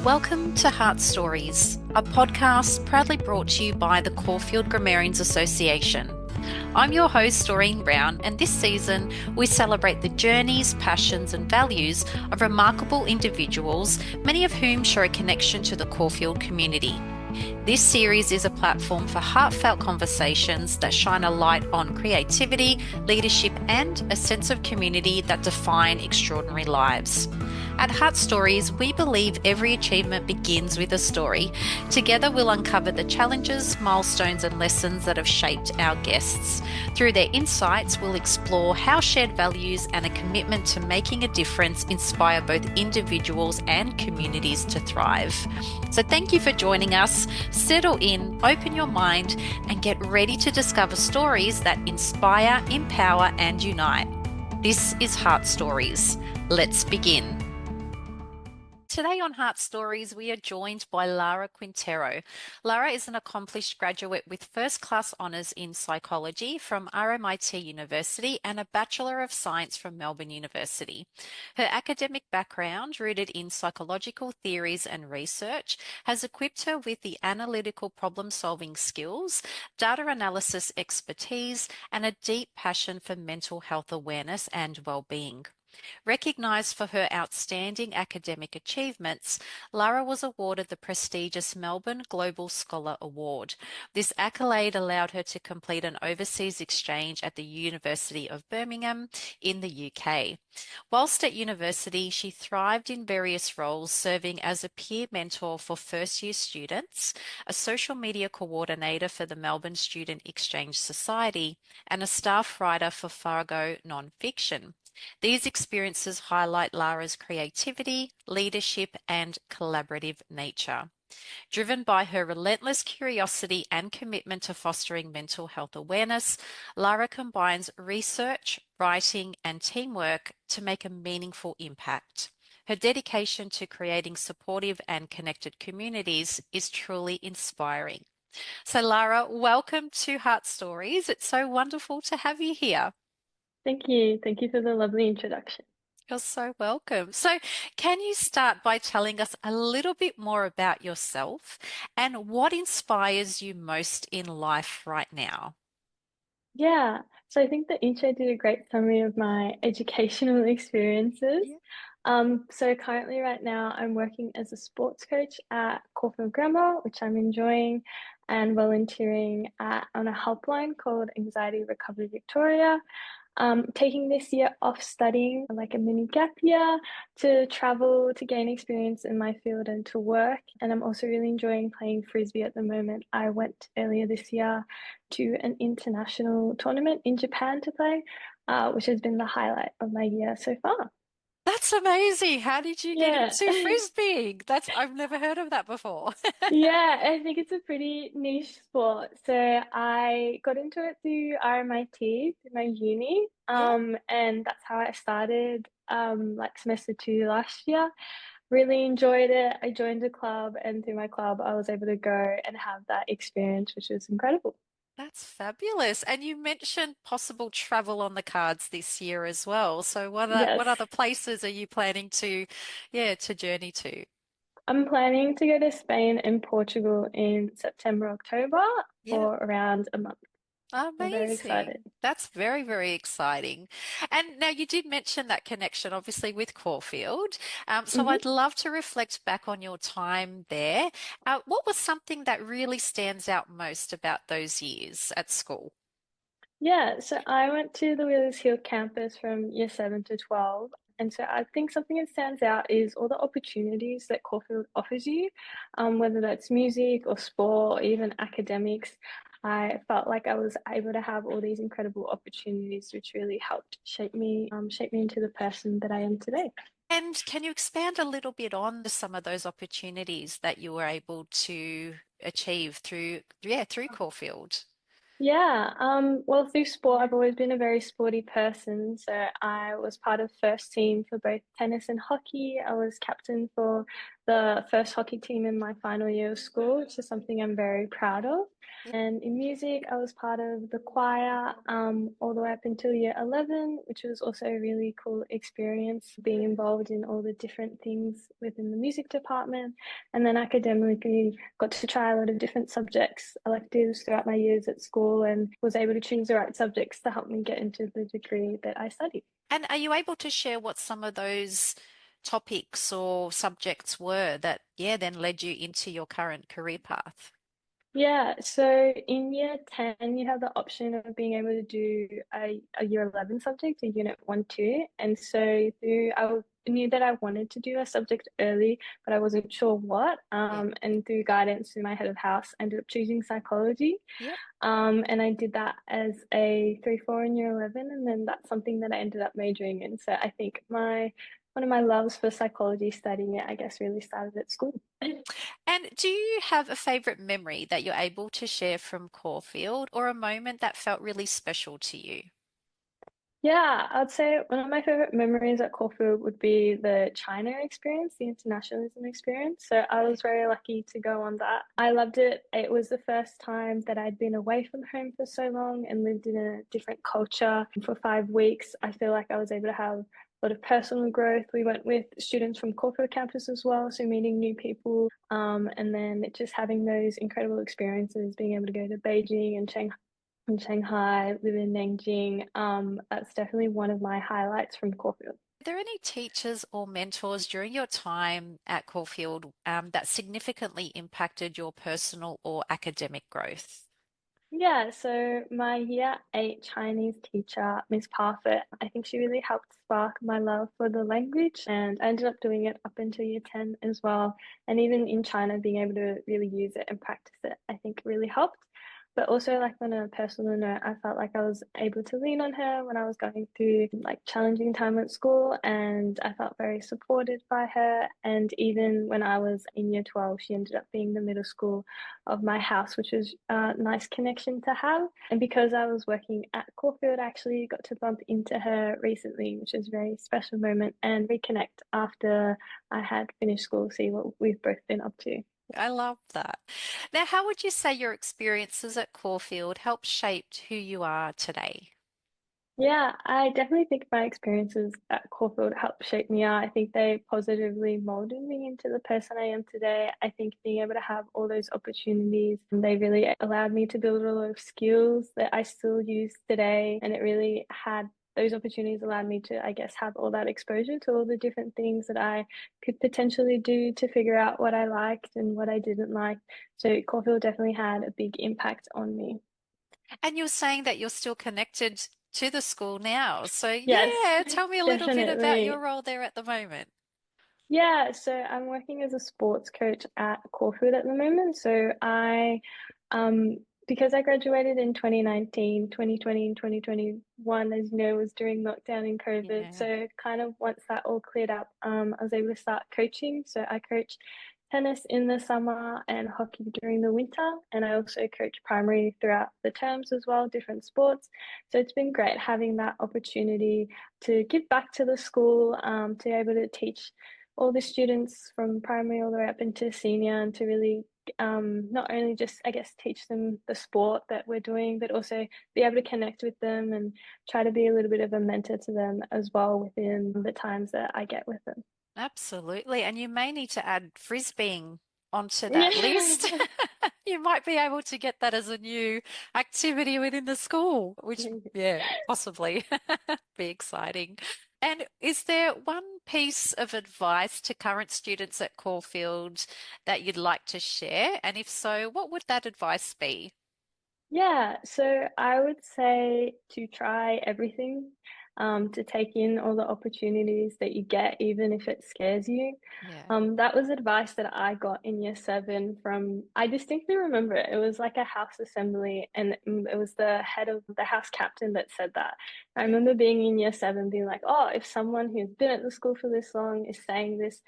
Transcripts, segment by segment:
Welcome to Heart Stories, a podcast proudly brought to you by the Caulfield Grammarians Association. I'm your host, Doreen Brown, and this season we celebrate the journeys, passions, and values of remarkable individuals, many of whom share a connection to the Caulfield community. This series is a platform for heartfelt conversations that shine a light on creativity, leadership, and a sense of community that define extraordinary lives. At Heart Stories, we believe every achievement begins with a story. Together, we'll uncover the challenges, milestones, and lessons that have shaped our guests. Through their insights, we'll explore how shared values and a commitment to making a difference inspire both individuals and communities to thrive. So, thank you for joining us. Settle in, open your mind, and get ready to discover stories that inspire, empower, and unite. This is Heart Stories. Let's begin. Today on Heart Stories, we are joined by Lara Quintero. Lara is an accomplished graduate with first-class honours in psychology from RMIT University and a Bachelor of Science from Melbourne University. Her academic background, rooted in psychological theories and research, has equipped her with the analytical problem-solving skills, data analysis expertise, and a deep passion for mental health awareness and well-being. Recognised for her outstanding academic achievements, Lara was awarded the prestigious Melbourne Global Scholar Award. This accolade allowed her to complete an overseas exchange at the University of Birmingham in the UK. Whilst at university, she thrived in various roles, serving as a peer mentor for first-year students, a social media coordinator for the Melbourne Student Exchange Society, and a staff writer for Fargo Nonfiction. These experiences highlight Lara's creativity, leadership, and collaborative nature. Driven by her relentless curiosity and commitment to fostering mental health awareness, Lara combines research, writing, and teamwork to make a meaningful impact. Her dedication to creating supportive and connected communities is truly inspiring. So, Lara, welcome to Heart Stories. It's so wonderful to have you here. Thank you. Thank you for the lovely introduction. You're so welcome. So, can you start by telling us a little bit more about yourself and what inspires you most in life right now? Yeah, so I think the intro did a great summary of my educational experiences. Yeah. So currently right now I'm working as a sports coach at Caulfield Grammar, which I'm enjoying, and volunteering on a helpline called Anxiety Recovery Victoria. Taking this year off studying like a mini gap year to travel to gain experience in my field and to work. And I'm also really enjoying playing frisbee at the moment. I went earlier this year to an international tournament in Japan to play, which has been the highlight of my year so far. That's amazing. How did you get Yeah. into frisbee? I've never heard of that before. Yeah, I think it's a pretty niche sport. So I got into it through RMIT, through my uni, Yeah. and that's how I started, like semester two last year. Really enjoyed it. I joined a club, and through my club, I was able to go and have that experience, which was incredible. That's fabulous. And you mentioned possible travel on the cards this year as well. So what Yes, other places are you planning to journey to? I'm planning to go to Spain and Portugal in September, October Yeah. for around a month. I'm very excited. Amazing. That's very, very exciting. And now you did mention that connection, obviously, with Caulfield. So Mhm. I'd love to reflect back on your time there. What was something that really stands out most about those years at school? Yeah, so I went to the Wheelers Hill campus from year 7 to 12. And so I think something that stands out is all the opportunities that Caulfield offers you, whether that's music or sport or even academics. I felt like I was able to have all these incredible opportunities, which really helped shape me into the person that I am today. And can you expand a little bit on some of those opportunities that you were able to achieve through Caulfield? Yeah, well, through sport, I've always been a very sporty person. So I was part of first team for both tennis and hockey. I was captain for the first hockey team in my final year of school, which is something I'm very proud of. Yep. And in music, I was part of the choir all the way up until year 11, which was also a really cool experience being involved in all the different things within the music department. And then academically, got to try a lot of different subjects, electives throughout my years at school, and was able to choose the right subjects to help me get into the degree that I studied. And are you able to share what some of those topics or subjects were that, yeah, then led you into your current career path? Yeah, so in year 10, you have the option of being able to do a year 11 subject, a unit 1, 2. And so knew that I wanted to do a subject early, but I wasn't sure what. Yeah. And through guidance through my head of house, I ended up choosing psychology. Yep. And I did that as a 3, 4 in year 11. And then that's something that I ended up majoring in. So I think one of my loves for psychology, studying it, I guess, really started at school. And do you have a favorite memory that you're able to share from Caulfield or a moment that felt really special to you? Yeah, I'd say one of my favorite memories at Caulfield would be the China experience, the internationalism experience. So I was very lucky to go on that. I loved it. It was the first time that I'd been away from home for so long and lived in a different culture for 5 weeks. I feel like I was able to have a lot of personal growth. We went with students from Caulfield campus as well, so meeting new people, and then just having those incredible experiences, being able to go to Beijing and Shanghai in Shanghai, live in Nanjing. That's definitely one of my highlights from Caulfield. Are there any teachers or mentors during your time at Caulfield that significantly impacted your personal or academic growth? Yeah, so my year 8 Chinese teacher, Miss Parfit, I think she really helped spark my love for the language, and I ended up doing it up until year 10 as well. And even in China, being able to really use it and practice it, I think really helped. But also, like on a personal note, I felt like I was able to lean on her when I was going through like challenging time at school, and I felt very supported by her. And even when I was in year 12, she ended up being the middle school of my house, which was a nice connection to have. And because I was working at Caulfield, I actually got to bump into her recently, which was a very special moment, and reconnect after I had finished school, see what we've both been up to. I love that. Now, how would you say your experiences at Caulfield helped shape who you are today? Yeah, I definitely think my experiences at Caulfield helped shape me out. I think they positively molded me into the person I am today. I think being able to have all those opportunities, they really allowed me to build a lot of skills that I still use today. And it really had those opportunities allowed me to, I guess, have all that exposure to all the different things that I could potentially do to figure out what I liked and what I didn't like. So Caulfield definitely had a big impact on me. And you're saying that you're still connected to the school now. So, Yes, yeah, tell me a little bit about your definitely. role there at the moment. Yeah, so I'm working as a sports coach at Caulfield at the moment. So because I graduated in 2019, 2020, and 2021, as you know, was during lockdown and COVID. Yeah. So kind of once that all cleared up, I was able to start coaching. So I coach tennis in the summer and hockey during the winter. And I also coach primary throughout the terms as well, different sports. So it's been great having that opportunity to give back to the school, to be able to teach all the students from primary all the way up into senior, and to really not only just, I guess, teach them the sport that we're doing, but also be able to connect with them and try to be a little bit of a mentor to them as well within the times that I get with them. Absolutely. And you may need to add frisbeeing onto that list. Yeah. You might be able to get that as a new activity within the school, which, yeah, possibly be exciting. And is there one piece of advice to current students at Caulfield that you'd like to share? And if so, what would that advice be? Yeah, so I would say to try everything, to take in all the opportunities that you get, even if it scares you. Yeah. That was advice that I got in year 7 from, I distinctly remember it. It was like a house assembly, and it was the head of the house captain that said that. I Yeah. remember being in year 7 being like, oh, if someone who's been at the school for this long is saying this,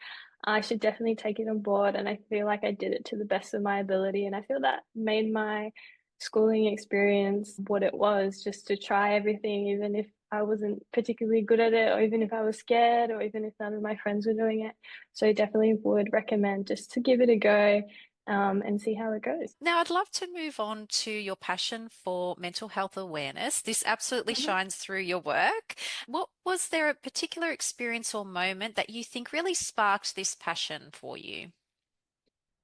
I should definitely take it on board. And I feel like I did it to the best of my ability. And I feel that made my schooling experience what it was, just to try everything, even if I wasn't particularly good at it, or even if I was scared, or even if none of my friends were doing it. So I definitely would recommend just to give it a go, and see how it goes. Now, I'd love to move on to your passion for mental health awareness. This absolutely Mhm. shines through your work. What was there a particular experience or moment that you think really sparked this passion for you?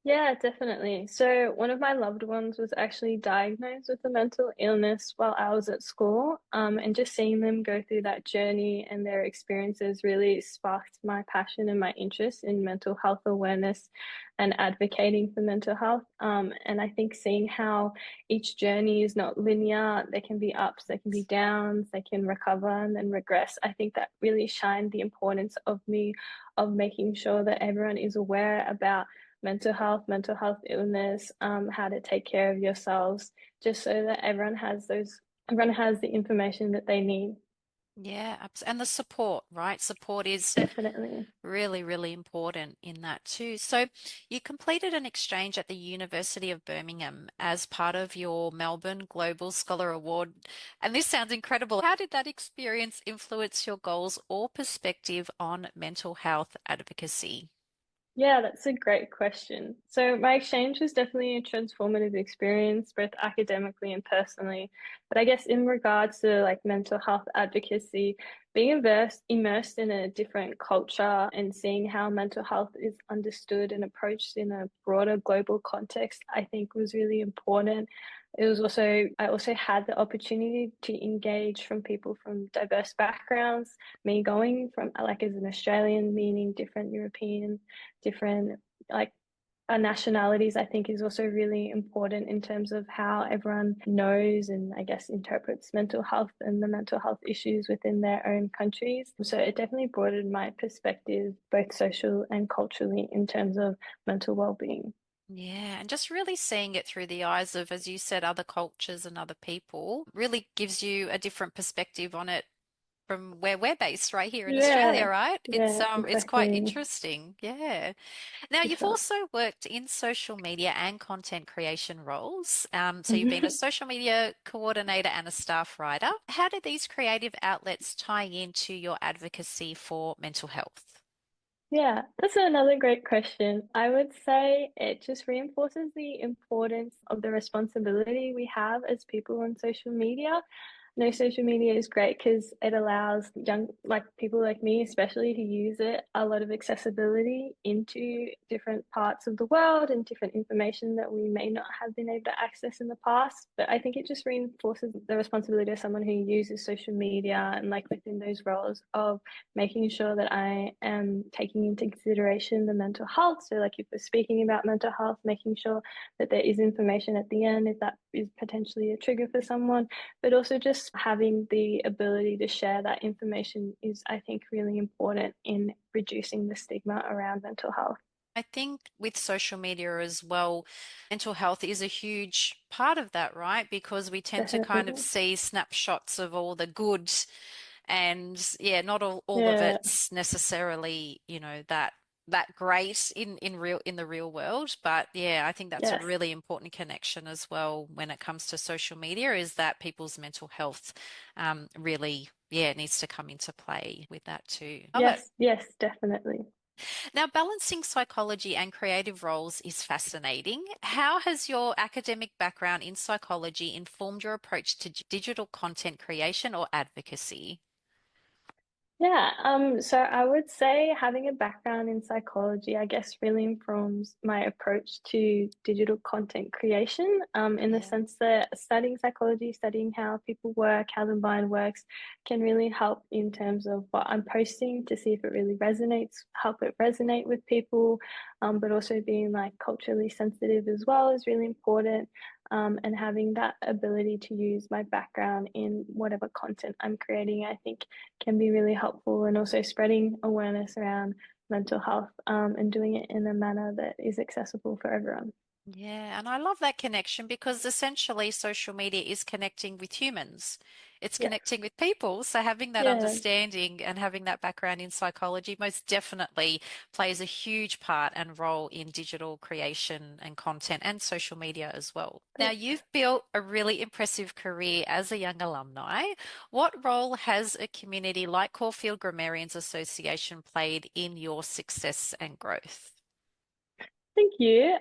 Yeah, definitely. So, one of my loved ones was actually diagnosed with a mental illness while I was at school. And just seeing them go through that journey and their experiences really sparked my passion and my interest in mental health awareness and advocating for mental health. And I think seeing how each journey is not linear, there can be ups, there can be downs, they can recover and then regress. I think that really shined the importance of me of making sure that everyone is aware about mental health illness, how to take care of yourselves, just so that everyone has the information that they need. Yeah, and the support, right? Support is Definitely. really, really important in that too. So, you completed an exchange at the University of Birmingham as part of your Melbourne Global Scholar Award. And this sounds incredible. How did that experience influence your goals or perspective on mental health advocacy? Yeah, that's a great question. So my exchange was definitely a transformative experience, both academically and personally. But I guess in regards to like mental health advocacy, being immersed in a different culture and seeing how mental health is understood and approached in a broader global context, I think was really important. I also had the opportunity to engage from people from diverse backgrounds, me going from like as an Australian, meaning different European different like nationalities, I think is also really important in terms of how everyone knows and I guess interprets mental health and the mental health issues within their own countries. So it definitely broadened my perspective, both social and culturally, in terms of mental well-being. Yeah, and just really seeing it through the eyes of, as you said, other cultures and other people really gives you a different perspective on it from where we're based right here in Australia, Yeah, right? yeah, It's quite exactly. interesting. Yeah. Now For you've sure. also worked in social media and content creation roles. So you've been a Mhm. social media coordinator and a staff writer. How do these creative outlets tie into your advocacy for mental health? Yeah, that's another great question. I would say it just reinforces the importance of the responsibility we have as people on social media. No, social media is great because it allows young, like people like me, especially, to use it a lot of accessibility into different parts of the world and different information that we may not have been able to access in the past. But I think it just reinforces the responsibility of someone who uses social media and like within those roles of making sure that I am taking into consideration the mental health. So, like if we're speaking about mental health, making sure that there is information at the end if that is potentially a trigger for someone, but also just having the ability to share that information is, I think, really important in reducing the stigma around mental health. I think with social media as well, mental health is a huge part of that, right? Because we tend to kind of Definitely. see snapshots of all the good and yeah, not all of Yeah. it's necessarily, that great in the real world. But yeah, I think that's a Yes. really important connection as well when it comes to social media is that people's mental health really, yeah, needs to come into play with that too. Love it. Yes. Yes. Definitely. Now, balancing psychology and creative roles is fascinating. How has your academic background in psychology informed your approach to digital content creation or advocacy? Yeah, so I would say having a background in psychology, I guess, really informs my approach to digital content creation, in the Yeah. sense that studying psychology, studying how people work, how the mind works, can really help in terms of what I'm posting to see if it really resonates, help it resonate with people, but also being like culturally sensitive as well is really important. And having that ability to use my background in whatever content I'm creating, I think can be really helpful, and also spreading awareness around mental health, and doing it in a manner that is accessible for everyone. Yeah, and I love that connection because essentially social media is connecting with humans. It's Yeah. connecting with people. So having that Yeah. understanding and having that background in psychology most definitely plays a huge part and role in digital creation and content and social media as well. Now, Great. you've built a really impressive career as a young alumni. What role has a community like Caulfield Grammarians Association played in your success and growth? Thank you.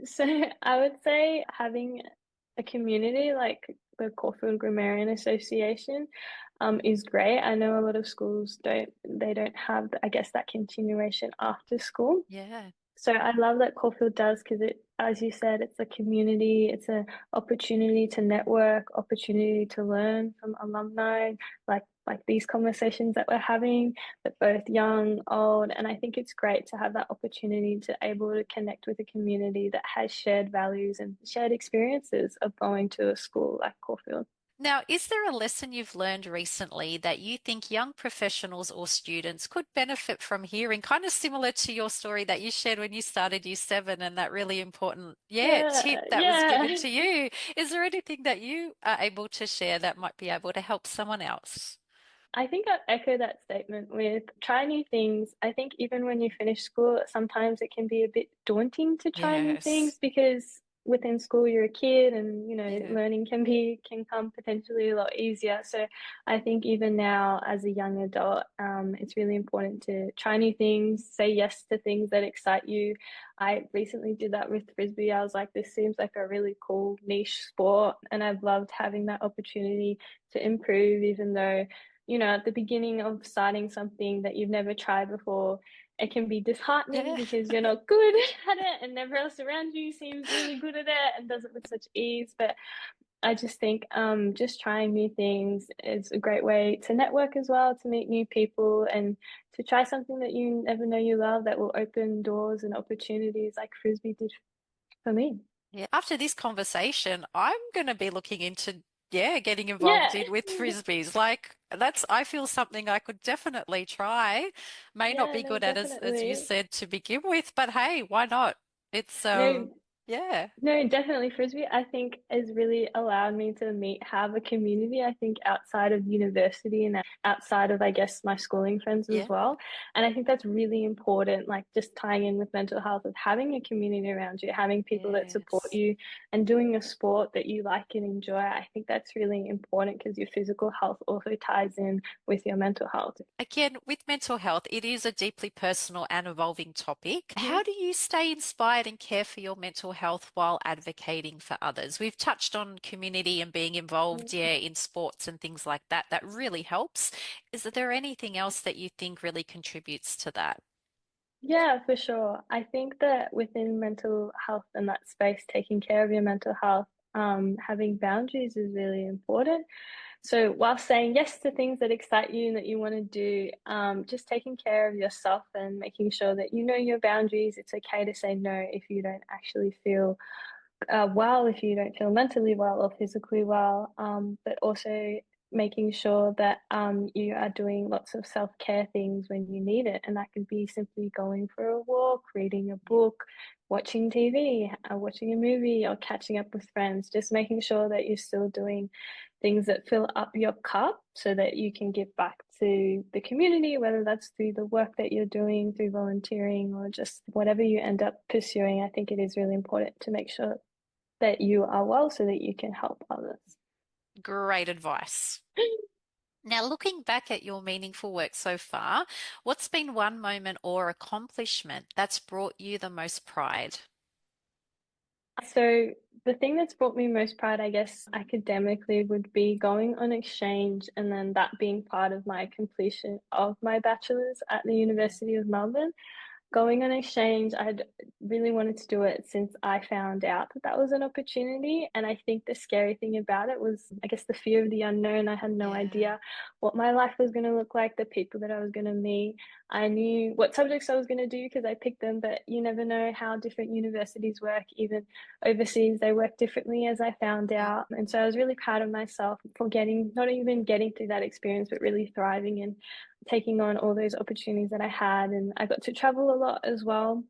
So I would say having a community like the Caulfield Grammarian Association is great. I know a lot of schools don't have, I guess, that continuation after school. Yeah. So I love that Caulfield does because it, as you said, it's a community, it's an opportunity to network, opportunity to learn from alumni, like these conversations that we're having, that both young, old, and I think it's great to have that opportunity to able to connect with a community that has shared values and shared experiences of going to a school like Caulfield. Now, is there a lesson you've learned recently that you think young professionals or students could benefit from hearing? Kind of similar to your story that you shared when you started year 7 and that really important, tip that was given Yeah. to you. Is there anything that you are able to share that might be able to help someone else? I think I echo that statement with try new things. I think even when you finish school, sometimes it can be a bit daunting to try new things Yes. because within school you're a kid and Yeah. learning can come potentially a lot easier. So I think even now as a young adult, it's really important to try new things, say yes to things that excite you. I recently did that with frisbee. I was like, this seems like a really cool niche sport, and I've loved having that opportunity to improve, even though at the beginning of starting something that you've never tried before, it can be disheartening Yeah. because you're not good at it and everyone else around you seems really good at it and does it with such ease. But I just think just trying new things is a great way to network as well, to meet new people and to try something that you never know you love that will open doors and opportunities like Frisbee did for me. Yeah. After this conversation, I'm going to be looking into, getting involved Yeah. in with frisbees. Like I feel something I could definitely try. May not Yeah, be no, good at as you definitely. said to begin with, but hey, why not? It's No, yeah, No, definitely. Frisbee, I think, has really allowed me to have a community, I think, outside of university and outside of, I guess, my schooling friends as yeah, well. And I think that's really important, like just tying in with mental health of having a community around you, having people that support yes. you and doing a sport that you like and enjoy. I think that's really important because your physical health also ties in with your mental health. Again, with mental health, it is a deeply personal and evolving topic. How do you stay inspired and care for your mental health while advocating for others? We've touched on community and being involved, Mhm. in sports and things like that. That really helps. Is there anything else that you think really contributes to that? Yeah, for sure. I think that within mental health and that space, taking care of your mental health, having boundaries is really important. So while saying yes to things that excite you and that you want to do, just taking care of yourself and making sure that you know your boundaries. It's okay to say no if you don't actually feel well, if you don't feel mentally well or physically well, but also making sure that you are doing lots of self-care things when you need it. And that could be simply going for a walk, reading a Yeah. book, watching TV, watching a movie, or catching up with friends. Just making sure that you're still doing things that fill up your cup so that you can give back to the community, whether that's through the work that you're doing, through volunteering, or just whatever you end up pursuing. I think it is really important to make sure that you are well so that you can help others. Great advice. Now, looking back at your meaningful work so far, what's been one moment or accomplishment that's brought you the most pride? So, the thing that's brought me most pride, I guess, academically would be going on exchange and then that being part of my completion of my bachelor's at the University of Melbourne. Going on exchange, I'd really wanted to do it since I found out that that was an opportunity. And I think the scary thing about it was, I guess, the fear of the unknown. I had no Yeah. idea what my life was going to look like, the people that I was going to meet. I knew what subjects I was going to do because I picked them, but you never know how different universities work. Even overseas, they work differently, as I found Yeah. out. And so I was really proud of myself for not even getting through that experience, but really thriving and taking on all those opportunities that I had. And I got to travel a lot as well,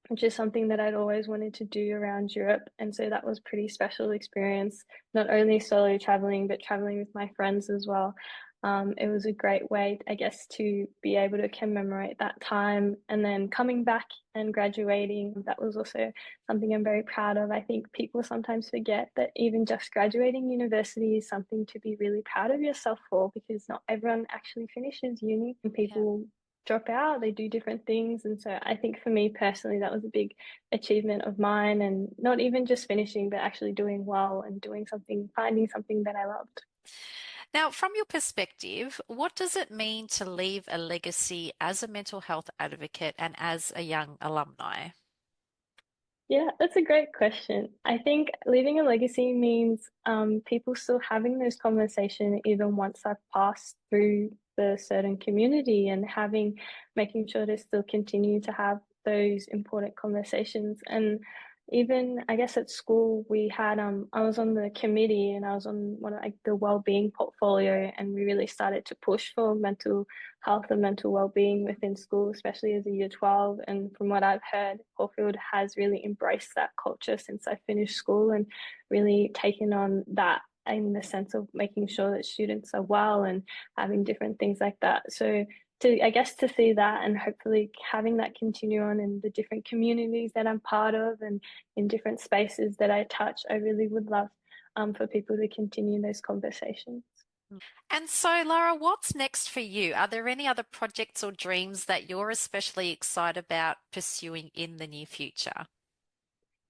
which is something that I'd always wanted to do around Europe. And so that was pretty special experience, not only solo traveling, but traveling with my friends as well. It was a great way, I guess, to be able to commemorate that time. And then coming back and graduating, that was also something I'm very proud of. I think people sometimes forget that even just graduating university is something to be really proud of yourself for because not everyone actually finishes uni. And Yeah. people drop out, they do different things. And so I think for me personally, that was a big achievement of mine, and not even just finishing, but actually doing well and doing something, finding something that I loved. Now, from your perspective, what does it mean to leave a legacy as a mental health advocate and as a young alumni? Yeah, that's a great question. I think leaving a legacy means people still having those conversations even once I've passed through the certain community, and making sure to still continue to have those important conversations. And even I guess at school we had I was on the committee, and I was on one of like the well-being portfolio, and we really started to push for mental health and mental well-being within school, especially as a year 12. And from what I've heard, Caulfield has really embraced that culture since I finished school, and really taken on that in the sense of making sure that students are well and having different things like that. So I guess to see that, and hopefully having that continue on in the different communities that I'm part of and in different spaces that I touch, I really would love for people to continue those conversations. And so, Lara, what's next for you? Are there any other projects or dreams that you're especially excited about pursuing in the near future?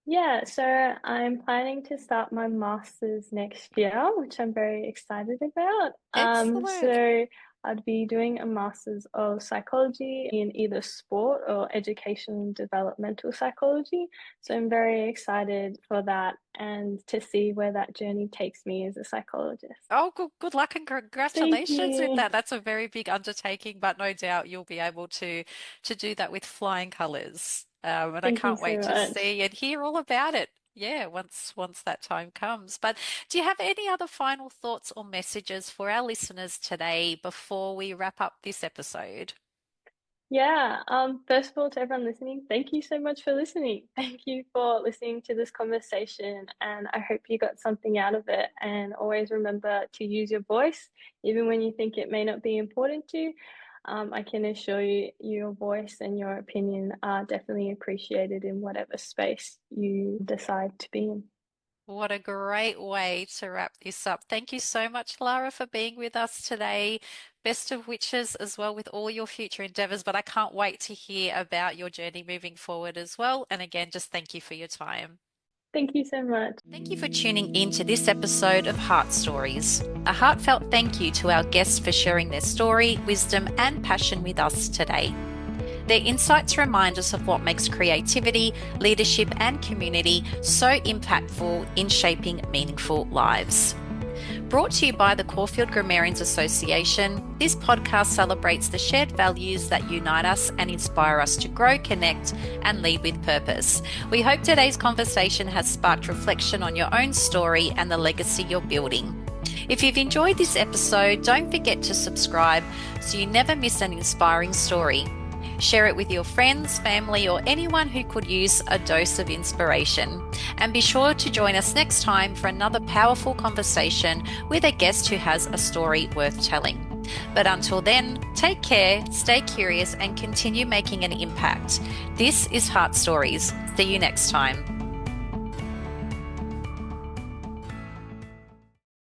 Yeah, so I'm planning to start my master's next year, which I'm very excited about. Excellent. So I'd be doing a master's of psychology in either sport or education and developmental psychology. So I'm very excited for that and to see where that journey takes me as a psychologist. Oh, good luck and Thank congratulations with you. that. That's a very big undertaking, but no doubt you'll be able to do that with flying colors. And I Thank you can't so wait to much. see and hear all about it. Yeah, once that time comes. But do you have any other final thoughts or messages for our listeners today before we wrap up this episode? Yeah, first of all, to everyone listening, thank you so much for listening. Thank you for listening to this conversation, and I hope you got something out of it. And always remember to use your voice, even when you think it may not be important to. I can assure you, your voice and your opinion are definitely appreciated in whatever space you decide to be in. What a great way to wrap this up. Thank you so much, Lara, for being with us today. Best of wishes as well with all your future endeavors, but I can't wait to hear about your journey moving forward as well. And again, just thank you for your time. Thank you so much. Thank you for tuning in to this episode of Heart Stories. A heartfelt thank you to our guests for sharing their story, wisdom, and passion with us today. Their insights remind us of what makes creativity, leadership, and community so impactful in shaping meaningful lives. Brought to you by the Caulfield Grammarians Association, this podcast celebrates the shared values that unite us and inspire us to grow, connect, and lead with purpose. We hope today's conversation has sparked reflection on your own story and the legacy you're building. If you've enjoyed this episode, don't forget to subscribe so you never miss an inspiring story. Share it with your friends, family, or anyone who could use a dose of inspiration. And be sure to join us next time for another powerful conversation with a guest who has a story worth telling. But until then, take care, stay curious, and continue making an impact. This is Heart Stories. See you next time.